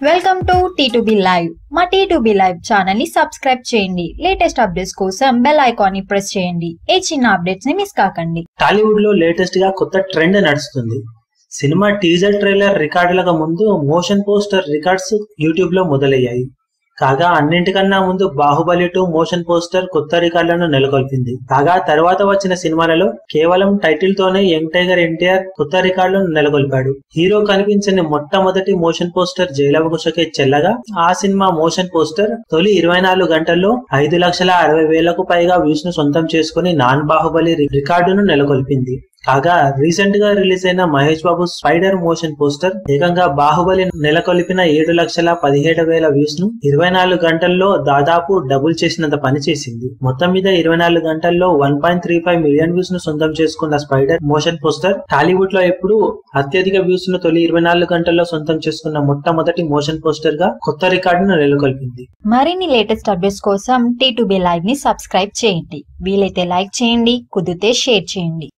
Welcome to T2B live. మా T2B live channel ని subscribe చేయండి. లేటెస్ట్ అప్డేట్స్ కోసం బెల్ ఐకాన్ ని ప్రెస్ చేయండి. ఏ చిన్న అప్డేట్స్ ని మిస్ కాకండి. టాలీవుడ్ లో లేటెస్ట్ గా కొత్త ట్రెండ్ నడుస్తుంది. సినిమా టీజర్ ట్రైలర్ రికార్డులకు ముందు మోషన్ పోస్టర్ రికార్డ్స్ యూట్యూబ్ లో మొదలయ్యాయి. కాగా అన్నింటికన్నా ముందు బాహుబలి 2 మోషన్ పోస్టర్ కొత్త రికార్డులను నెలకొల్పింది. కాగా తర్వాత వచ్చిన సినిమాలలో కేవలం టైటిల్ తోనే యంగ్ టైగర్ ఎన్టీఆర్ కొత్త రికార్డులను నెలకొల్పాడు. హీరో కనిపించని మొట్టమొదటి మోషన్ పోస్టర్ జైలవకుశకే చెల్లగా ఆ సినిమా మోషన్ పోస్టర్ తొలి 24 గంటల్లో 5,60,000కు పైగా వ్యూస్ ను సొంతం చేసుకుని నాన్ బాహుబలి రికార్డును నెలకొల్పింది. కాగా రీసెంట్ గా రిలీజ్ అయిన Mahesh Babu spider motion poster ఏకంగా బాహుబలి నెలకొల్పిన 7,17,000 వ్యూస్ ను 24 గంటల్లో దాదాపు డబుల్ చేసినంత పని చేసింది. మొత్తం మీద 24 గంటల్లో 1.35 మిలియన్ వ్యూస్ ను సొంతం చేసుకున్న స్పైడర్ మోషన్ పోస్టర్ టాలీవుడ్ లో ఎప్పుడు అత్యధిక వ్యూస్ ను తొలి 24 గంటల్లో సొంతం చేసుకున్న మొట్టమొదటి మోషన్ పోస్టర్ గా కొత్త రికార్డును నెలకొల్పింది. మరిన్ని లేటెస్ట్ అప్డేట్స్ కోసం T2B లైవ్ ని సబ్స్క్రైబ్ చేయండి. వీలైతే లైక్ చేయండి, కుదిరితే షేర్ చేయండి.